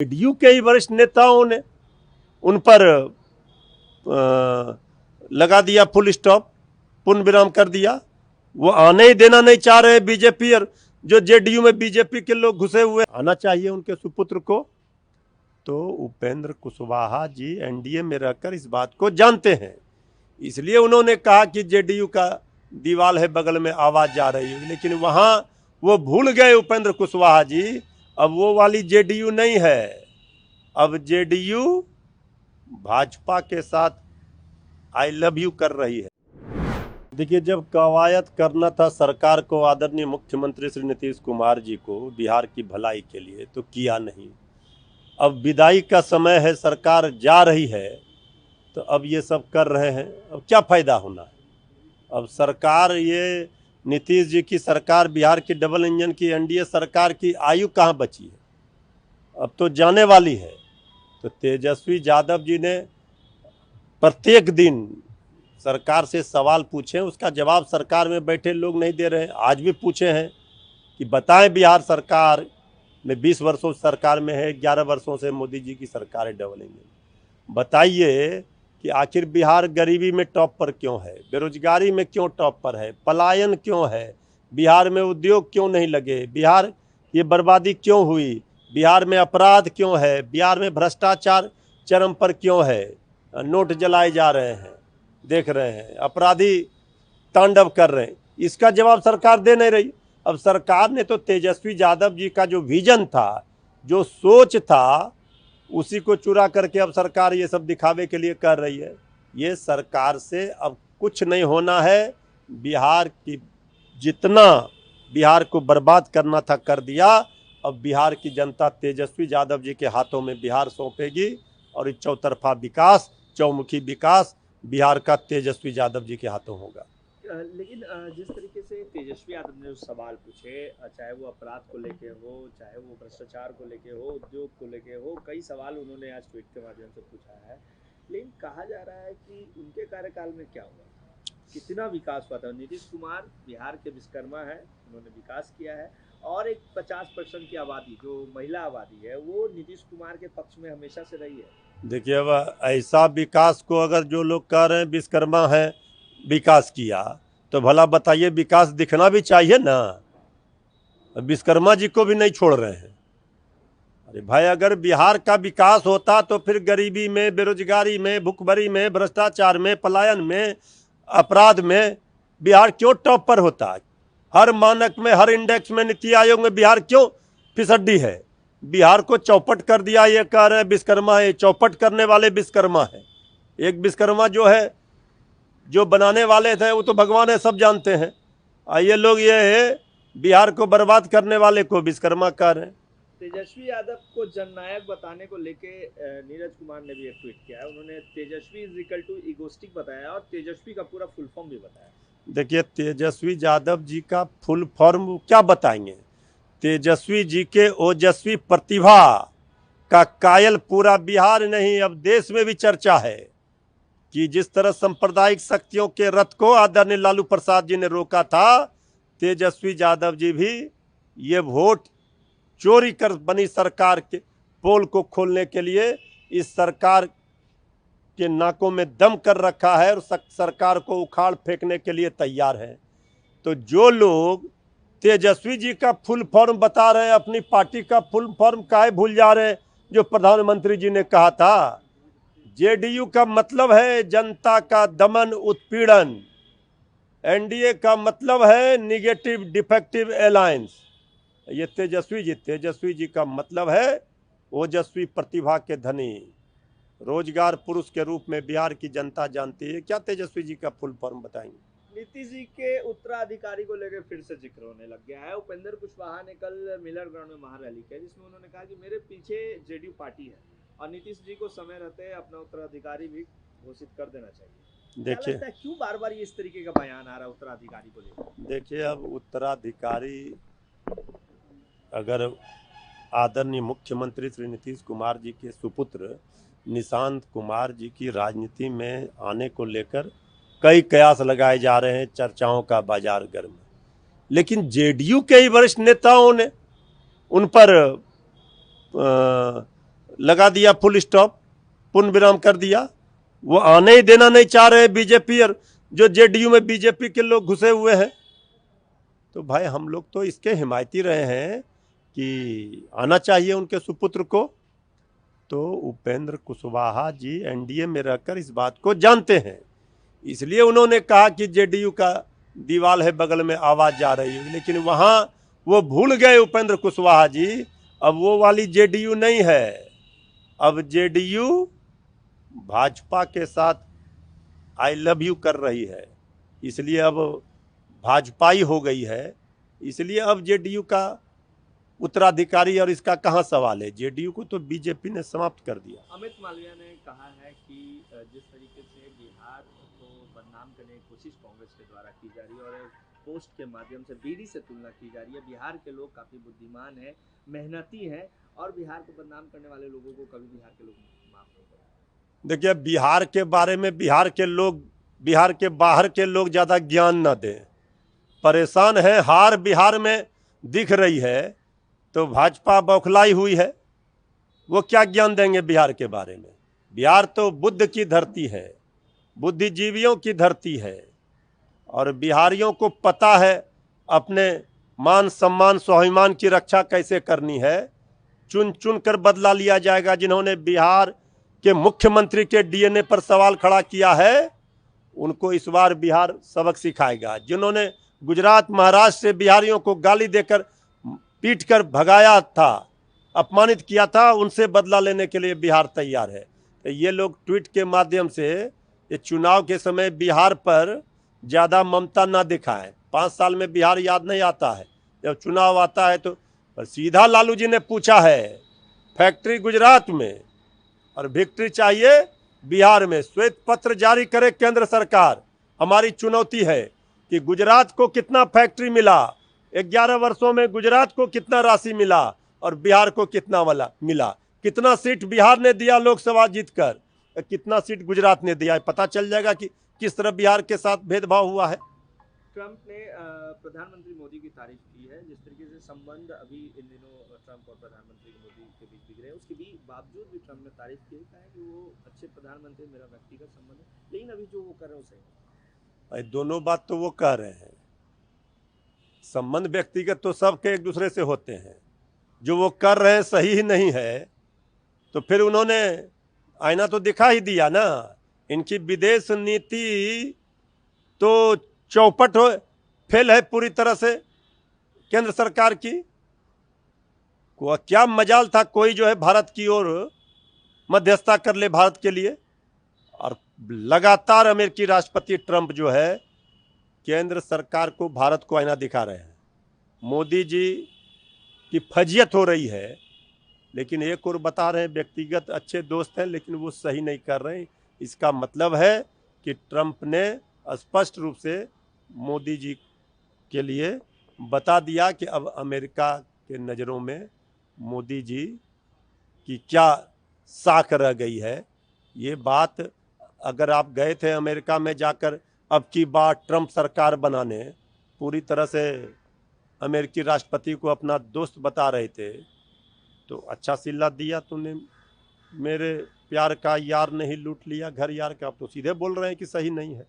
JDU के ही वरिष्ठ नेताओं ने उन पर लगा दिया फुल स्टॉप, पूर्ण विराम कर दिया। वो आने ही देना नहीं चाह रहे बीजेपी, और जो जेडीयू में बीजेपी के लोग घुसे हुए, आना चाहिए उनके सुपुत्र को। तो उपेंद्र कुशवाहा जी एनडीए में रहकर इस बात को जानते हैं, इसलिए उन्होंने कहा कि जेडीयू का दीवाल है बगल में, आवाज जा रही है। लेकिन वहां वो भूल गए उपेंद्र कुशवाहा जी, अब वो वाली जेडीयू नहीं है। अब जेडीयू भाजपा के साथ आई लव यू कर रही है। देखिए, जब कवायद करना था सरकार को आदरणीय मुख्यमंत्री श्री नीतीश कुमार जी को बिहार की भलाई के लिए, तो किया नहीं। अब विदाई का समय है, सरकार जा रही है, तो अब ये सब कर रहे हैं। अब क्या फायदा होना है? अब सरकार, ये नीतीश जी की सरकार, बिहार की डबल इंजन की एनडीए सरकार की आयु कहाँ बची है? अब तो जाने वाली है। तो तेजस्वी यादव जी ने प्रत्येक दिन सरकार से सवाल पूछे, उसका जवाब सरकार में बैठे लोग नहीं दे रहे हैं। आज भी पूछे हैं कि बताएं, बिहार सरकार में 20 वर्षों सरकार में है, 11 वर्षों से मोदी जी की सरकार है डबल इंजन, बताइए कि आखिर बिहार गरीबी में टॉप पर क्यों है, बेरोजगारी में क्यों टॉप पर है, पलायन क्यों है, बिहार में उद्योग क्यों नहीं लगे, बिहार ये बर्बादी क्यों हुई, बिहार में अपराध क्यों है, बिहार में भ्रष्टाचार चरम पर क्यों है, नोट जलाए जा रहे हैं, देख रहे हैं, अपराधी तांडव कर रहे हैं। इसका जवाब सरकार दे नहीं रही। अब सरकार ने तो तेजस्वी यादव जी का जो विजन था, जो सोच था, उसी को चुरा करके अब सरकार ये सब दिखावे के लिए कर रही है। ये सरकार से अब कुछ नहीं होना है। बिहार की जितना बिहार को बर्बाद करना था कर दिया। अब बिहार की जनता तेजस्वी यादव जी के हाथों में बिहार सौंपेगी, और चौतरफा विकास, चौमुखी विकास बिहार का तेजस्वी यादव जी के हाथों होगा। लेकिन जिस तरीके से तेजस्वी यादव ने जो सवाल पूछे, चाहे वो अपराध को लेके हो, चाहे वो भ्रष्टाचार को लेके हो, उद्योग को लेके हो, कई सवाल उन्होंने आज ट्वीट के माध्यम से पूछा है। लेकिन कहा जा रहा है कि उनके कार्यकाल में क्या हुआ, कितना विकास हुआ था। नीतीश कुमार बिहार के विश्वकर्मा है, उन्होंने विकास किया है, और एक 50% की आबादी जो महिला आबादी है वो नीतीश कुमार के पक्ष में हमेशा से रही है। देखिए, अब ऐसा विकास को अगर जो लोग कह रहे हैं विश्वकर्मा है विकास किया, तो भला बताइए, विकास दिखना भी चाहिए ना। विश्वकर्मा जी को भी नहीं छोड़ रहे हैं। अरे भाई, अगर बिहार का विकास होता तो फिर गरीबी में, बेरोजगारी में, भुखमरी में, भ्रष्टाचार में, पलायन में, अपराध में बिहार क्यों टॉप पर होता? हर मानक में, हर इंडेक्स में, नीति आयोग में बिहार क्यों फिसड्डी है? बिहार को चौपट कर दिया। ये कह रहे हैं विश्वकर्मा है, चौपट करने वाले विश्वकर्मा है। एक विश्वकर्मा जो है, जो बनाने वाले थे, वो तो भगवान है, सब जानते हैं। ये लोग ये है बिहार को बर्बाद करने वाले को विश्वकर्मा कह रहे हैं। तेजस्वी यादव को जननायक बताने को लेके नीरज कुमार ने भी एक ट्वीट किया है। उन्होंने तेजस्वी इज इक्वल टू इगोस्टिक बताया, और तेजस्वी का पूरा फुल फॉर्म भी बताया। देखिए, तेजस्वी यादव जी का फुल फॉर्म क्या बताएंगे? तेजस्वी जी के ओजस्वी प्रतिभा का कायल पूरा बिहार नहीं, अब देश में भी चर्चा है कि जिस तरह सांप्रदायिक शक्तियों के रथ को आदरणीय लालू प्रसाद जी ने रोका था, तेजस्वी यादव जी भी ये वोट चोरी कर बनी सरकार के पोल को खोलने के लिए इस सरकार के नाकों में दम कर रखा है, और सरकार को उखाड़ फेंकने के लिए तैयार है। तो जो लोग तेजस्वी जी का फुल फॉर्म बता रहे हैं, अपनी पार्टी का फुल फॉर्म काहे भूल जा रहे हैं? जो प्रधानमंत्री जी ने कहा था, जेडीयू का मतलब है जनता का दमन उत्पीड़न, एनडीए का मतलब है निगेटिव डिफेक्टिव अलायंस। ये तेजस्वी जी का मतलब है ओजस्वी प्रतिभा के धनी, रोजगार पुरुष के रूप में बिहार की जनता जानती है। क्या तेजस्वी जी का फुल फॉर्म बताएंगे? नीतीश जी के उत्तराधिकारी को लेकर फिर से जिक्र होने लग गया है। उपेंद्र कुशवाहा ने कल मिलर ग्राउंड में महारैली की, जिसमें उन्होंने कहा कि मेरे पीछे जेडीयू पार्टी है, और नीतीश जी को समय रहते अपना उत्तराधिकारी भी घोषित कर देना चाहिए। देखिए, क्यों बार बार इस तरीके का बयान आ रहा है उत्तराधिकारी को लेकर? देखिए, अब उत्तराधिकारी अगर आदरणीय मुख्यमंत्री श्री नीतीश कुमार जी के सुपुत्र निशांत कुमार जी की राजनीति में आने को लेकर कई कयास लगाए जा रहे हैं, चर्चाओं का बाजार गर्म है। लेकिन जेडीयू के ही वरिष्ठ नेताओं ने उन पर लगा दिया, फुल स्टॉप, पूर्ण विराम कर दिया। वो आने ही देना नहीं चाह रहे बीजेपी और जो जेडीयू में बीजेपी के लोग घुसे हुए हैं। तो भाई हम लोग तो इसके हिमायती रहे हैं कि आना चाहिए उनके सुपुत्र को। तो उपेंद्र कुशवाहा जी एनडीए में रहकर इस बात को जानते हैं, इसलिए उन्होंने कहा कि जेडीयू का दीवाल है बगल में, आवाज जा रही है। लेकिन वहां वो भूल गए उपेंद्र कुशवाहा जी, अब वो वाली जेडीयू नहीं है। अब जेडीयू भाजपा के साथ आई लव यू कर रही है, इसलिए अब भाजपाई हो गई है। इसलिए अब जेडीयू का उत्तराधिकारी और इसका कहाँ सवाल है। जेडीयू को तो बीजेपी ने समाप्त कर दिया। अमित मालवीय ने कहा है कि जिस तरीके से बिहार को बदनाम करने की कोशिश कांग्रेस के द्वारा की जा रही है और पोस्ट के माध्यम से बीडी से तुलना की जा रही है, बिहार के लोग काफी बुद्धिमान हैं, मेहनती हैं और बिहार को बदनाम करने वाले लोगों को कभी बिहार के लोग माफ नहीं करेंगे। देखिए, बिहार के बारे में बिहार के लोग, बिहार के बाहर के लोग ज़्यादा ज्ञान न दें। परेशान है, हार बिहार में दिख रही है तो भाजपा बौखलाई हुई है। वो क्या ज्ञान देंगे बिहार के बारे में। बिहार तो बुद्ध की धरती है, बुद्धिजीवियों की धरती है और बिहारियों को पता है अपने मान सम्मान स्वाभिमान की रक्षा कैसे करनी है। चुन चुन कर बदला लिया जाएगा। जिन्होंने बिहार के मुख्यमंत्री के डीएनए पर सवाल खड़ा किया है, उनको इस बार बिहार सबक सिखाएगा। जिन्होंने गुजरात महाराष्ट्र से बिहारियों को गाली देकर पीट कर भगाया था, अपमानित किया था, उनसे बदला लेने के लिए बिहार तैयार है। तो ये लोग ट्वीट के माध्यम से ये चुनाव के समय बिहार पर ज़्यादा ममता ना दिखाएं। 5 साल में बिहार याद नहीं आता है, जब चुनाव आता है तो। पर सीधा लालू जी ने पूछा है फैक्ट्री गुजरात में और विक्ट्री चाहिए बिहार में। श्वेत पत्र जारी करे केंद्र सरकार। हमारी चुनौती है कि गुजरात को कितना फैक्ट्री मिला, 11 वर्षों में गुजरात को कितना राशि मिला और बिहार को कितना वाला मिला। कितना सीट बिहार ने दिया लोकसभा जीतकर, कितना सीट गुजरात ने दिया, पता चल जाएगा कि किस तरह बिहार के साथ भेदभाव हुआ है। ट्रंप ने प्रधानमंत्री मोदी की तारीफ की है। जिस तरीके से संबंध अभी इन दिनों ट्रंप और प्रधानमंत्री मोदी के बीच बिगड़े हैं, उसके भी बावजूद भी ट्रंप ने तारीफ की, कहा है कि वो अच्छे प्रधानमंत्री, मेरा व्यक्तिगत संबंध है। लेकिन अभी जो वो कर रहे हैं वो सही है। दोनों बात तो वो कह रहे हैं। संबंध व्यक्तिगत तो सबके एक दूसरे से होते हैं। जो वो कर रहे हैं सही ही नहीं है तो फिर उन्होंने आईना तो दिखा ही दिया ना। इनकी विदेश नीति तो चौपट हो फेल है पूरी तरह से केंद्र सरकार की। क्या मजाल था कोई जो है भारत की ओर मध्यस्थता कर ले भारत के लिए। और लगातार अमेरिकी राष्ट्रपति ट्रंप जो है केंद्र सरकार को, भारत को आईना दिखा रहे हैं। मोदी जी की फजियत हो रही है, लेकिन एक और बता रहे हैं व्यक्तिगत अच्छे दोस्त हैं, लेकिन वो सही नहीं कर रहे हैं। इसका मतलब है कि ट्रंप ने स्पष्ट रूप से मोदी जी के लिए बता दिया कि अब अमेरिका के नज़रों में मोदी जी की क्या साख रह गई है। ये बात अगर आप गए थे अमेरिका में जाकर अब की बार ट्रंप सरकार बनाने, पूरी तरह से अमेरिकी राष्ट्रपति को अपना दोस्त बता रहे थे, तो अच्छा सिल्ला दिया तूने, मेरे प्यार का यार नहीं लूट लिया घर यार का। अब तो सीधे बोल रहे हैं कि सही नहीं है।